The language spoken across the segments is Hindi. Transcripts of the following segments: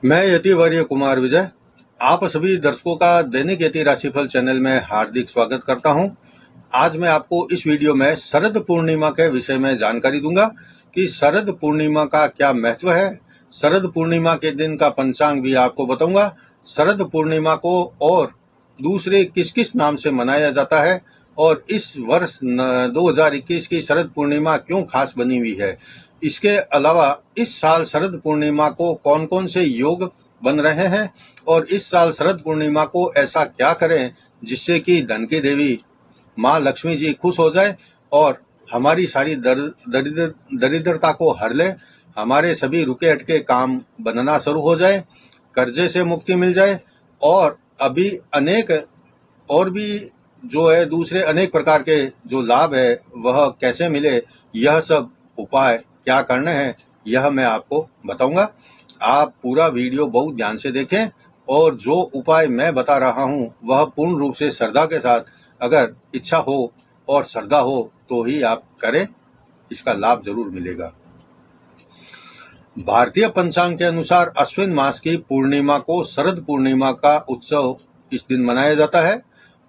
मैं यतिवर्य कुमार विजय आप सभी दर्शकों का दैनिक यति राशिफल चैनल में हार्दिक स्वागत करता हूं। आज मैं आपको इस वीडियो में शरद पूर्णिमा के विषय में जानकारी दूंगा कि शरद पूर्णिमा का क्या महत्व है। शरद पूर्णिमा के दिन का पंचांग भी आपको बताऊंगा। शरद पूर्णिमा को और दूसरे किस किस नाम से मनाया जाता है और इस वर्ष 2021 की शरद पूर्णिमा क्यों खास बनी हुई है। इसके अलावा इस साल शरद पूर्णिमा को कौन कौन से योग बन रहे हैं और इस साल शरद पूर्णिमा को ऐसा क्या करें जिससे कि धन की देवी माँ लक्ष्मी जी खुश हो जाए और हमारी सारी दरिद्रता को हर ले, हमारे सभी रुके अटके काम बनना शुरू हो जाए, कर्जे से मुक्ति मिल जाए और अभी अनेक और भी जो है दूसरे अनेक प्रकार के जो लाभ है वह कैसे मिले, यह सब उपाय क्या करने हैं यह मैं आपको बताऊंगा। आप पूरा वीडियो बहुत ध्यान से देखें और जो उपाय मैं बता रहा हूं वह पूर्ण रूप से श्रद्धा के साथ, अगर इच्छा हो और श्रद्धा हो तो ही आप करें, इसका लाभ जरूर मिलेगा। भारतीय पंचांग के अनुसार अश्विन मास की पूर्णिमा को शरद पूर्णिमा का उत्सव इस दिन मनाया जाता है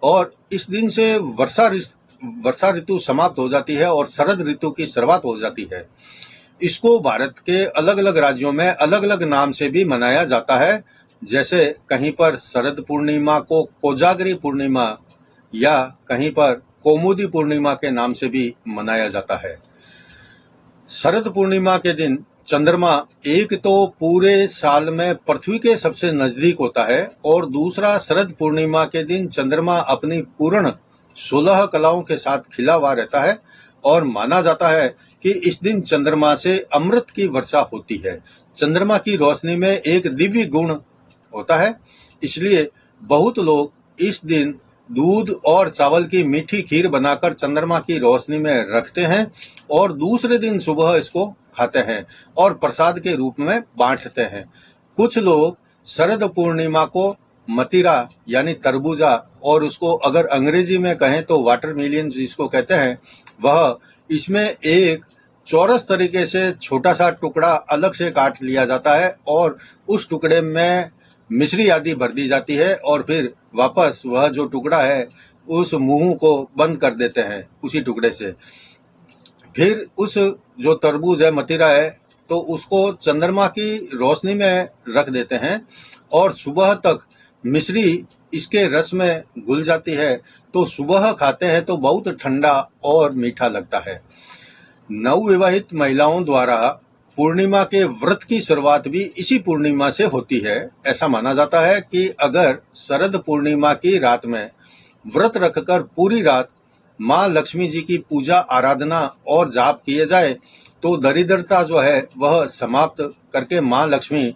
और इस दिन से वर्षा ऋतु समाप्त हो जाती है और शरद ऋतु की शुरुआत हो जाती है। इसको भारत के अलग अलग राज्यों में अलग अलग नाम से भी मनाया जाता है। जैसे कहीं पर शरद पूर्णिमा को कोजागरी पूर्णिमा या कहीं पर कौमुदी पूर्णिमा के नाम से भी मनाया जाता है। शरद पूर्णिमा के दिन चंद्रमा एक तो पूरे साल में पृथ्वी के सबसे नजदीक होता है और दूसरा शरद पूर्णिमा के दिन चंद्रमा अपनी पूर्ण 16 कलाओं के साथ खिला हुआ रहता है और माना जाता है कि इस दिन चंद्रमा से अमृत की वर्षा होती है। चंद्रमा की रोशनी में एक दिव्य गुण होता है, इसलिए बहुत लोग इस दिन दूध और चावल की मीठी खीर बनाकर चंद्रमा की रोशनी में रखते हैं और दूसरे दिन सुबह इसको खाते हैं और प्रसाद के रूप में बांटते हैं। कुछ लोग शरद पूर्णिमा को मतीरा यानी तरबूजा और उसको अगर अंग्रेजी में कहें तो वाटरमेलन जिसको कहते हैं, वह इसमें एक चौरस तरीके से छोटा सा टुकड़ा अलग से काट लिया जाता है और उस टुकड़े में मिश्री आदि भर दी जाती है और फिर वापस वह जो टुकड़ा है उस मुंह को बंद कर देते हैं उसी टुकड़े से। फिर उस जो तरबूज है, मतीरा है, तो उसको चंद्रमा की रोशनी में रख देते हैं और सुबह तक मिश्री इसके रस में घुल जाती है, तो सुबह खाते हैं तो बहुत ठंडा और मीठा लगता है। नवविवाहित महिलाओं द्वारा पूर्णिमा के व्रत की शुरुआत भी इसी पूर्णिमा से होती है। ऐसा माना जाता है कि अगर शरद पूर्णिमा की रात में व्रत रखकर पूरी रात माँ लक्ष्मी जी की पूजा आराधना और जाप किए जाए तो दरिद्रता जो है वह समाप्त करके माँ लक्ष्मी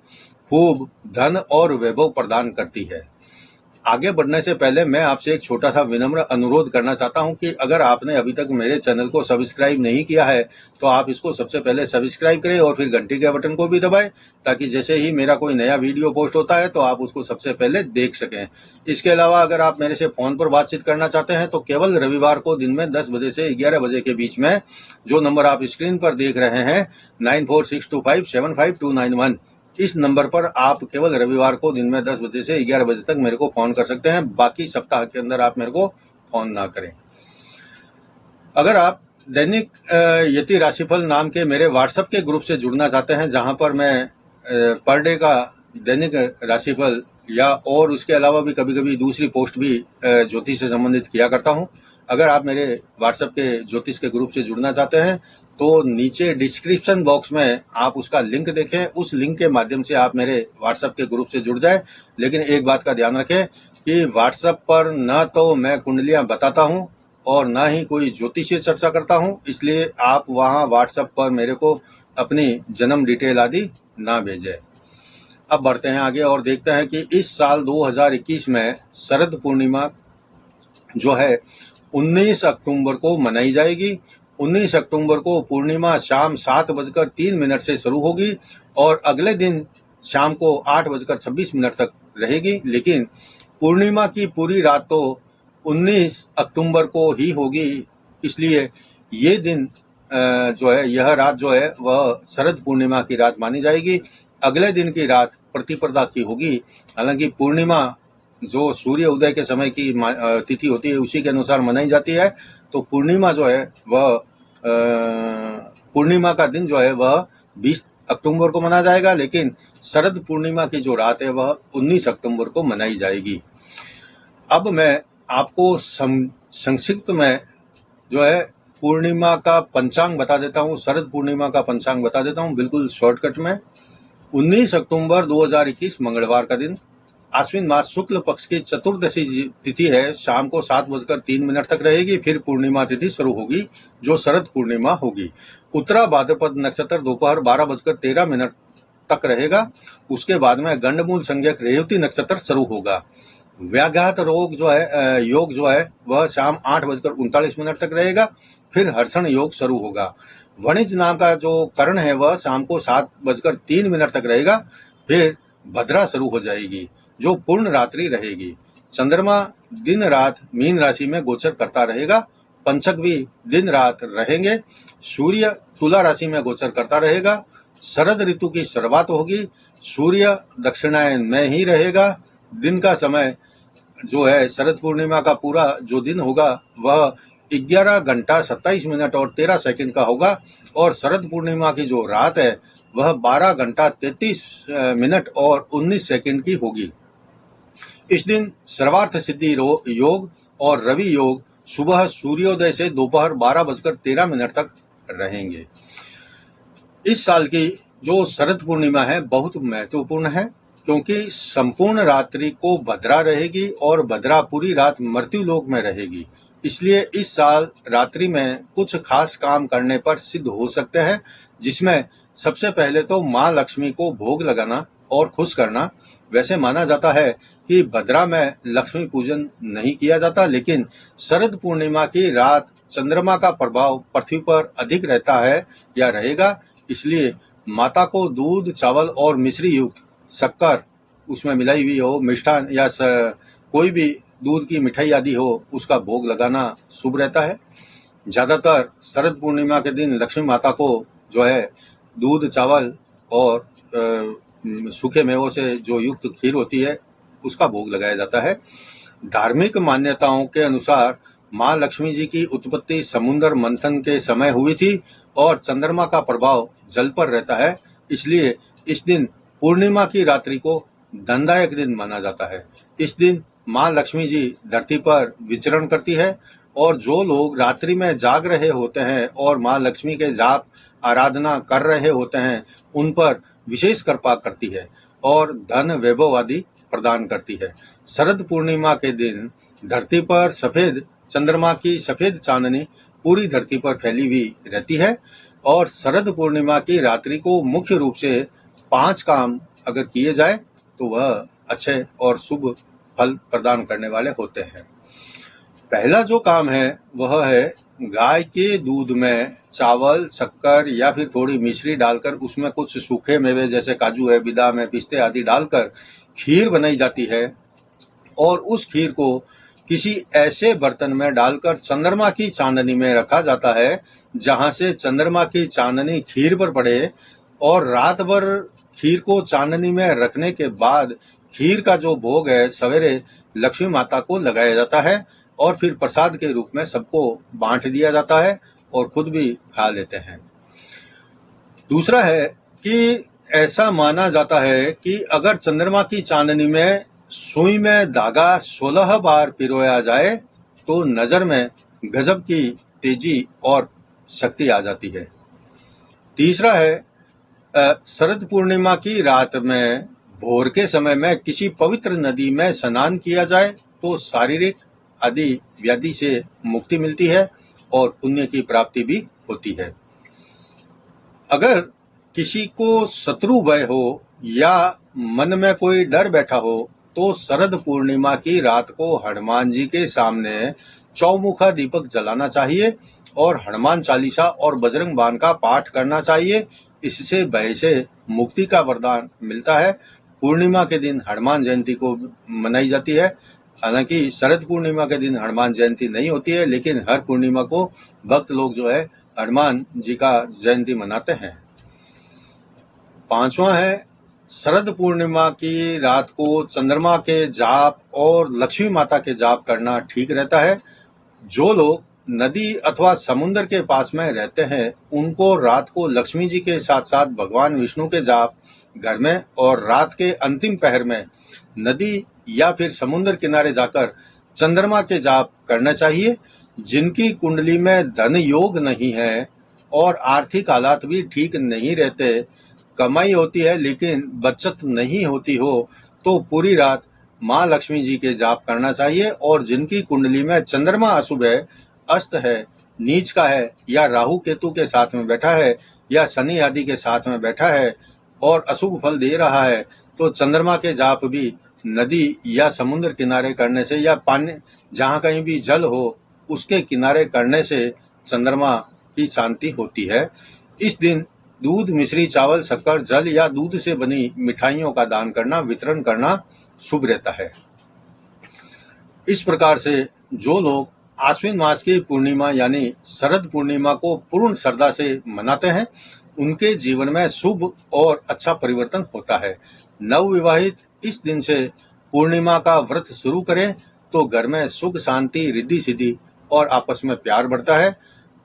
खूब धन और वैभव प्रदान करती है। आगे बढ़ने से पहले मैं आपसे एक छोटा सा विनम्र अनुरोध करना चाहता हूं कि अगर आपने अभी तक मेरे चैनल को सब्सक्राइब नहीं किया है तो आप इसको सबसे पहले सब्सक्राइब करें और फिर घंटी के बटन को भी दबाएं, ताकि जैसे ही मेरा कोई नया वीडियो पोस्ट होता है तो आप उसको सबसे पहले देख सकें। इसके अलावा अगर आप मेरे से फोन पर बातचीत करना चाहते हैं तो केवल रविवार को दिन में 10 बजे से 11 बजे के बीच में जो नंबर आप स्क्रीन पर देख रहे हैं 9462575291, इस नंबर पर आप केवल रविवार को दिन में 10 बजे से 11 बजे तक मेरे को फोन कर सकते हैं। बाकी सप्ताह के अंदर आप मेरे को फोन ना करें। अगर आप दैनिक यति राशिफल नाम के मेरे व्हाट्सएप के ग्रुप से जुड़ना चाहते हैं, जहां पर मैं पर डे का दैनिक राशिफल या और उसके अलावा भी कभी कभी दूसरी पोस्ट भी ज्योतिष से संबंधित किया करता हूं, अगर आप मेरे व्हाट्सएप के ज्योतिष के ग्रुप से जुड़ना चाहते हैं तो नीचे डिस्क्रिप्शन बॉक्स में आप उसका लिंक देखें, उस लिंक के माध्यम से आप मेरे व्हाट्सएप के ग्रुप से जुड़ जाए। लेकिन एक बात का ध्यान रखें कि व्हाट्सएप पर न तो मैं कुंडलियां बताता हूं और न ही कोई ज्योतिषीय चर्चा करता हूं, इसलिए आप वहां व्हाट्सएप पर मेरे को अपनी जन्म डिटेल आदि ना भेजें। अब बढ़ते हैं आगे और देखते हैं कि इस साल 2021 में शरद पूर्णिमा जो है 19 अक्टूबर को मनाई जाएगी। 19 अक्टूबर को पूर्णिमा शाम 7:03 से शुरू होगी और अगले दिन शाम को 8:26 तक रहेगी। लेकिन पूर्णिमा की पूरी रात तो 19 अक्टूबर को ही होगी, इसलिए ये दिन जो है, यह रात जो है वह शरद पूर्णिमा की रात मानी जाएगी। अगले दिन की रात प्रतिपदा की होगी। हालांकि पूर्णिमा जो सूर्य उदय के समय की तिथि होती है उसी के अनुसार मनाई जाती है, तो पूर्णिमा जो है वह पूर्णिमा का दिन जो है वह 20 अक्टूबर को मनाया जाएगा, लेकिन शरद पूर्णिमा की जो रात है वह 19 अक्टूबर को मनाई जाएगी। अब मैं आपको संक्षिप्त में जो है पूर्णिमा का पंचांग बता देता हूँ, शरद पूर्णिमा का पंचांग बता देता हूँ बिल्कुल शॉर्टकट में। 19 अक्टूबर 2021 मंगलवार का दिन, आश्विन मास शुक्ल पक्ष की चतुर्दशी तिथि है, शाम को 7:03 तक रहेगी। फिर पूर्णिमा तिथि शुरू होगी जो शरद पूर्णिमा होगी। उत्तरा भाद्रपद नक्षत्र दोपहर 12:13 तक रहेगा। उसके बाद में गंडमूल संज्ञक रेवती नक्षत्र शुरू होगा। व्याघात योग जो है वह शाम 8:39 तक रहेगा। फिर हर्षण योग शुरू होगा। वणिज नाम का जो करण है वह शाम को 7:03 तक रहेगा। फिर भद्रा शुरू हो जाएगी जो पूर्ण रात्रि रहेगी। चंद्रमा दिन रात मीन राशि में गोचर करता रहेगा। पंचक भी दिन रात रहेंगे। सूर्य तुला राशि में गोचर करता रहेगा। शरद ऋतु की शुरुआत होगी। सूर्य दक्षिणायन में ही रहेगा। दिन का समय जो है शरद पूर्णिमा का पूरा जो दिन होगा वह 11 घंटा 27 मिनट और 13 सेकंड का होगा, और शरद पूर्णिमा की जो रात है वह 12 घंटा 33 मिनट और 19 सेकंड की होगी। इस दिन सर्वार्थ सिद्धि योग और रवि योग सुबह सूर्योदय से दोपहर 12:13 तक रहेंगे। इस साल की जो शरद पूर्णिमा है बहुत महत्वपूर्ण है, क्योंकि संपूर्ण रात्रि को भद्रा रहेगी और भद्रा पूरी रात मृत्यु लोक में रहेगी। इसलिए इस साल रात्रि में कुछ खास काम करने पर सिद्ध हो सकते हैं, जिसमें सबसे पहले तो माँ लक्ष्मी को भोग लगाना और खुश करना। वैसे माना जाता है कि भद्रा में लक्ष्मी पूजन नहीं किया जाता, लेकिन शरद पूर्णिमा की रात चंद्रमा का प्रभाव पृथ्वी पर अधिक रहता है या रहेगा, इसलिए माता को दूध, चावल और मिश्री युक्त शक्कर उसमें मिलाई हुई हो, मिष्ठान या कोई भी दूध की मिठाई आदि हो, उसका भोग लगाना शुभ रहता है। ज्यादातर शरद पूर्णिमा के दिन लक्ष्मी माता को जो है दूध, चावल और सूखे मेवों से जो युक्त खीर होती है उसका भोग लगाया जाता है। धार्मिक मान्यताओं के अनुसार माँ लक्ष्मी जी की उत्पत्ति समुद्र मंथन के समय हुई थी और चंद्रमा का प्रभाव जल पर रहता है, इसलिए इस दिन पूर्णिमा की रात्रि को धनदायक दिन माना जाता है। इस दिन माँ लक्ष्मी जी धरती पर विचरण करती है, और जो लोग रात्रि में जाग रहे होते हैं और माँ लक्ष्मी के जाप आराधना कर रहे होते हैं उन पर विशेष कृपा करती है और धन वैभव आदि प्रदान करती है। शरद पूर्णिमा के दिन धरती पर सफेद चंद्रमा की सफेद चांदनी पूरी धरती पर फैली हुई रहती है, और शरद पूर्णिमा की रात्रि को मुख्य रूप से 5 काम अगर किए जाए तो वह अच्छे और शुभ फल प्रदान करने वाले होते हैं। पहला जो काम है वह है गाय के दूध में चावल, शक्कर या फिर थोड़ी मिश्री डालकर उसमें कुछ सूखे मेवे जैसे काजू है, बादाम है, पिस्ते आदि डालकर खीर बनाई जाती है, और उस खीर को किसी ऐसे बर्तन में डालकर चंद्रमा की चांदनी में रखा जाता है जहां से चंद्रमा की चांदनी खीर पर पड़े, और रात भर खीर को चांदनी में रखने के बाद खीर का जो भोग है सवेरे लक्ष्मी माता को लगाया जाता है, और फिर प्रसाद के रूप में सबको बांट दिया जाता है और खुद भी खा लेते हैं। दूसरा है कि ऐसा माना जाता है कि अगर चंद्रमा की चांदनी में सुई में धागा 16 बार पिरोया जाए तो नजर में गजब की तेजी और शक्ति आ जाती है। तीसरा है शरद पूर्णिमा की रात में भोर के समय में किसी पवित्र नदी में स्नान किया जाए तो शारीरिक आदि व्याधि से मुक्ति मिलती है और पुण्य की प्राप्ति भी होती है। अगर किसी को शत्रु भय हो या मन में कोई डर बैठा हो तो शरद पूर्णिमा की रात को हनुमान जी के सामने चौमुखा दीपक जलाना चाहिए और हनुमान चालीसा और बजरंग बाण का पाठ करना चाहिए। इससे भय से मुक्ति का वरदान मिलता है। पूर्णिमा के दिन हनुमान जयंती को मनाई जाती है। हालांकि शरद पूर्णिमा के दिन हनुमान जयंती नहीं होती है, लेकिन हर पूर्णिमा को भक्त लोग जो है हनुमान जी का जयंती मनाते हैं। 5वां है शरद पूर्णिमा की रात को चंद्रमा के जाप और लक्ष्मी माता के जाप करना ठीक रहता है। जो लोग नदी अथवा समुद्र के पास में रहते हैं, उनको रात को लक्ष्मी जी के साथ साथ भगवान विष्णु के जाप घर में और रात के अंतिम पहर में नदी या फिर समुद्र किनारे जाकर चंद्रमा के जाप करना चाहिए। जिनकी कुंडली में धन योग नहीं है और आर्थिक हालात भी ठीक नहीं रहते, कमाई होती है लेकिन बचत नहीं होती हो, तो पूरी रात माँ लक्ष्मी जी के जाप करना चाहिए। और जिनकी कुंडली में चंद्रमा अशुभ है, अस्त है, नीच का है या राहु केतु के साथ में बैठा है या शनि आदि के साथ में बैठा है और अशुभ फल दे रहा है, तो चंद्रमा के जाप भी नदी या समुद्र किनारे करने से या पानी जहाँ कहीं भी जल हो उसके किनारे करने से चंद्रमा की शांति होती है। इस दिन दूध, मिश्री, चावल, शक्कर, जल या दूध से बनी मिठाइयों का दान करना, वितरण करना शुभ रहता है। इस प्रकार से जो लोग आश्विन मास की पूर्णिमा यानी शरद पूर्णिमा को पूर्ण श्रद्धा से मनाते हैं, उनके जीवन में शुभ और अच्छा परिवर्तन होता है। नवविवाहित इस दिन से पूर्णिमा का व्रत शुरू करें तो घर में सुख, शांति, रिद्धि सिद्धि और आपस में प्यार बढ़ता है।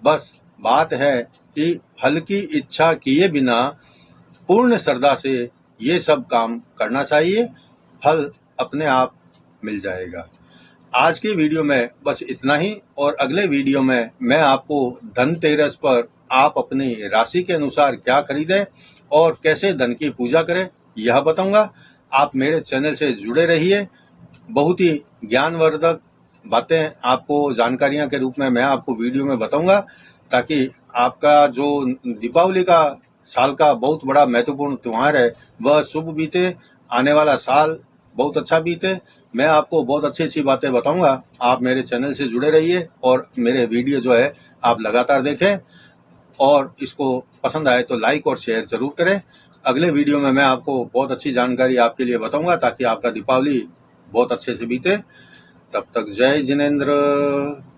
बस बात है कि फल की इच्छा किए बिना पूर्ण श्रद्धा से ये सब काम करना चाहिए, फल अपने आप मिल जाएगा। आज के वीडियो में बस इतना ही, और अगले वीडियो में मैं आपको धनतेरस पर आप अपनी राशि के अनुसार क्या खरीदें और कैसे धन की पूजा करें यह बताऊंगा। आप मेरे चैनल से जुड़े रहिए। बहुत ही ज्ञानवर्धक बातें आपको जानकारियां के रूप में मैं आपको वीडियो में बताऊंगा, ताकि आपका जो दीपावली का साल का बहुत बड़ा महत्वपूर्ण त्योहार है वह शुभ बीते, आने वाला साल बहुत अच्छा बीते। मैं आपको बहुत अच्छी बातें बताऊंगा। आप मेरे चैनल से जुड़े रहिए और मेरे वीडियो जो है आप लगातार देखें, और इसको पसंद आए तो लाइक और शेयर जरूर करें। अगले वीडियो में मैं आपको बहुत अच्छी जानकारी आपके लिए बताऊंगा, ताकि आपका दीपावली बहुत अच्छे से बीते। तब तक जय जिनेंद्र।